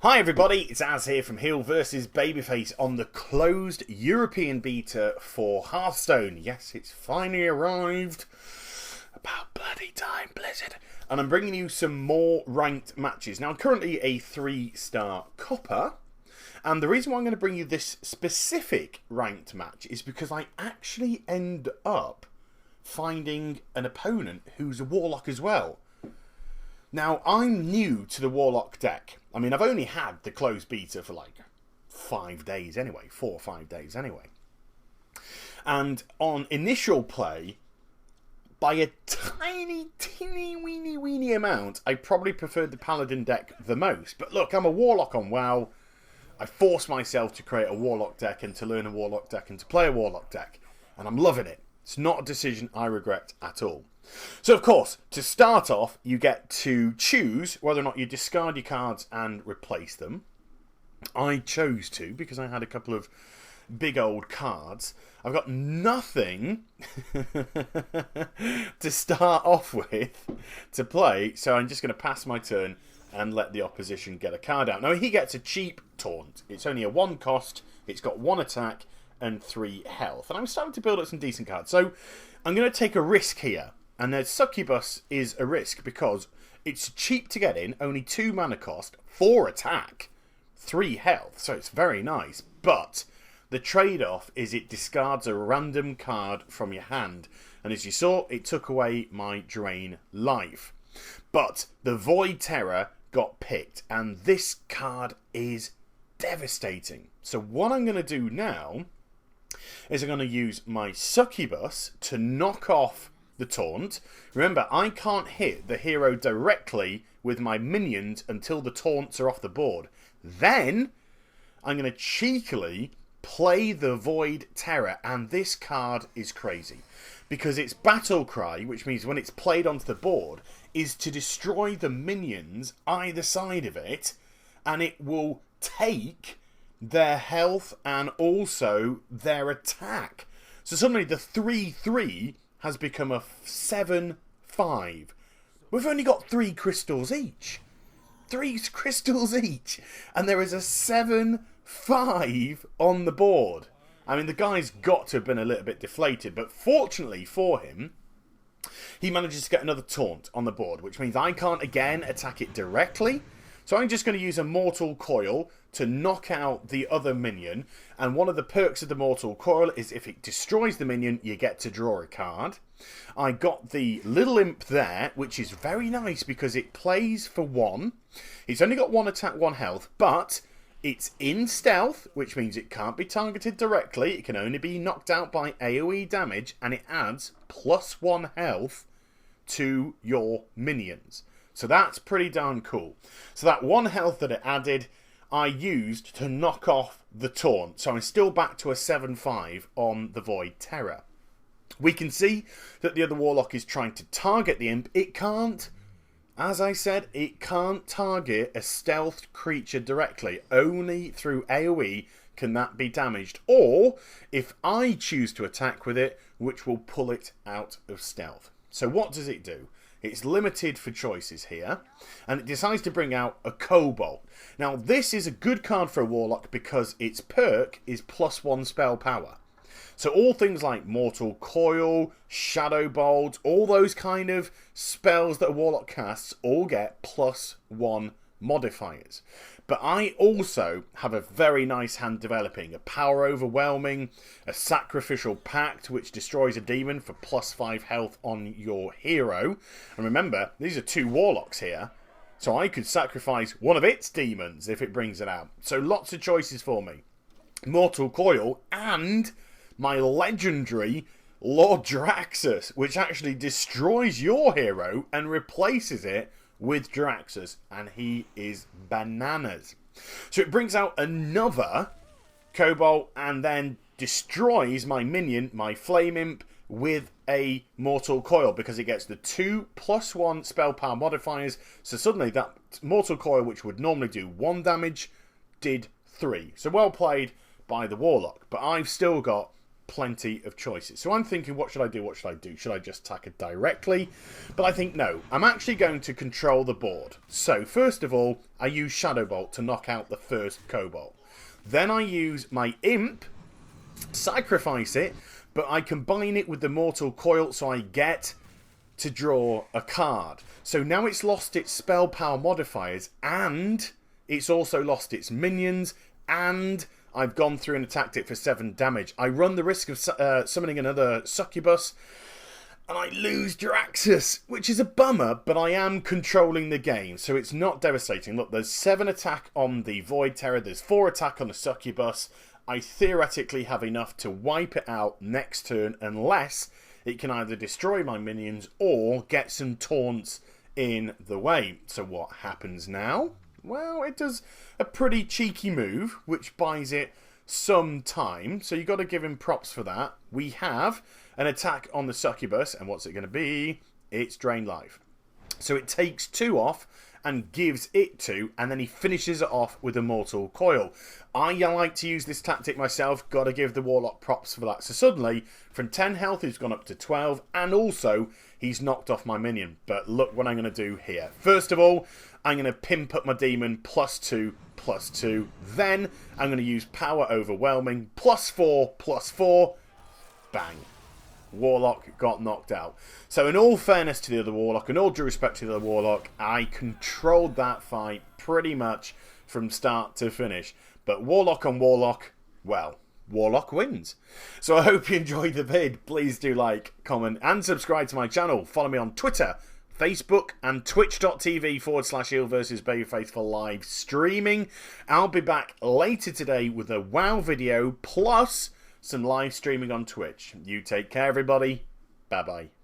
Hi everybody, it's Az here from Heel vs Babyface on the closed European beta for Hearthstone. Yes, it's finally arrived. About bloody time, Blizzard. And I'm bringing you some more ranked matches. Now, I'm currently a 3-star copper. And the reason why I'm going to bring you this specific ranked match is because I actually end up finding an opponent who's a Warlock as well. Now, I'm new to the Warlock deck. I mean, I've only had the closed beta for like 5 days anyway, 4 or 5 days anyway. And on initial play, by a tiny, teeny, weeny amount, I probably preferred the Paladin deck the most. But look, I'm a Warlock on WoW. I forced myself to create a Warlock deck and to learn a Warlock deck and to play a Warlock deck. And I'm loving it. It's not a decision I regret at all. So, of course, to start off, you get to choose whether or not you discard your cards and replace them. I chose to because I had a couple of big old cards. I've got nothing to start off with to play, so I'm just going to pass my turn and let the opposition get a card out. Now, he gets a cheap taunt. It's only a 1 cost, it's got 1 attack and 3 health. And I'm starting to build up some decent cards. So, I'm going to take a risk here. And the Succubus is a risk because it's cheap to get in, only 2 mana cost, 4 attack, 3 health, so it's very nice. But the trade-off is it discards a random card from your hand. And as you saw, it took away my Drain life. But the Void Terror got picked, and this card is devastating. So what I'm going to do now is I'm going to use my Succubus to knock off the taunt. Remember, I can't hit the hero directly with my minions until the taunts are off the board. Then, I'm going to cheekily play the Void Terror, and this card is crazy. Because its Battle Cry, which means when it's played onto the board, is to destroy the minions either side of it, and it will take their health and also their attack. So suddenly the 3-3 has become a 7-5. We've only got 3 crystals each. 3 crystals each. And there is a 7-5 on the board. I mean, the guy's got to have been a little bit deflated. But fortunately for him, he manages to get another taunt on the board, which means I can't again attack it directly. So I'm just going to use a Mortal Coil to knock out the other minion. And one of the perks of the Mortal Coil is if it destroys the minion, you get to draw a card. I got the Little Imp there, which is very nice because it plays for 1. It's only got 1 attack, 1 health, but it's in stealth, which means it can't be targeted directly. It can only be knocked out by AoE damage, and it adds +1 health to your minions. So that's pretty darn cool. So that 1 health that it added, I used to knock off the taunt. So I'm still back to a 7-5 on the Void Terror. We can see that the other Warlock is trying to target the Imp. It can't. As I said, it can't target a stealthed creature directly. Only through AoE can that be damaged. Or if I choose to attack with it, which will pull it out of stealth. So what does it do? It's limited for choices here, and it decides to bring out a Cobalt. Now, this is a good card for a Warlock because its perk is +1 spell power. So all things like Mortal Coil, Shadow Bolt, all those kind of spells that a Warlock casts all get +1 modifiers. But I also have a very nice hand developing. A Power Overwhelming, a Sacrificial Pact, which destroys a demon for +5 health on your hero. And remember, these are 2 Warlocks here. So I could sacrifice one of its demons if it brings it out. So lots of choices for me. Mortal Coil and my legendary Lord Draxus, which actually destroys your hero and replaces it with Draxus, and he is bananas. So it brings out another Cobalt and then destroys my minion, my Flame Imp, with a Mortal Coil because it gets the 2 +1 spell power modifiers. So suddenly that Mortal Coil, which would normally do 1 damage, did 3. So well played by the Warlock. But I've still got plenty of choices. So I'm thinking, what should I do? What should I do? Should I just attack it directly? But I think no. I'm actually going to control the board. So first of all, I use Shadow Bolt to knock out the first Kobold. Then I use my Imp, sacrifice it, but I combine it with the Mortal Coil, so I get to draw a card. So now it's lost its spell power modifiers, and it's also lost its minions, and I've gone through and attacked it for 7 damage. I run the risk of summoning another Succubus, and I lose Jaraxxus, which is a bummer, but I am controlling the game, so it's not devastating. Look, there's 7 attack on the Void Terror, there's 4 attack on the Succubus. I theoretically have enough to wipe it out next turn, unless it can either destroy my minions or get some taunts in the way. So what happens now? Well, it does a pretty cheeky move, which buys it some time. So you've got to give him props for that. We have an attack on the Succubus, and what's it going to be? It's Drain Life. So it takes 2 off and gives it 2, and then he finishes it off with a Mortal Coil. I like to use this tactic myself. Got to give the Warlock props for that. So suddenly, from 10 health, he's gone up to 12, and also he's knocked off my minion. But look what I'm going to do here. First of all, I'm going to pimp up my demon, +2/+2. Then I'm going to use Power Overwhelming, +4/+4. Bang. Warlock got knocked out. So in all fairness to the other Warlock, and all due respect to the other Warlock, I controlled that fight pretty much from start to finish. But Warlock on Warlock, well, Warlock wins. So I hope you enjoyed the vid. Please do like, comment, and subscribe to my channel. Follow me on Twitter, Facebook, and twitch.tv/Eel vs Babyface for live streaming. I'll be back later today with a WoW video, plus some live streaming on Twitch. You take care, everybody. Bye-bye.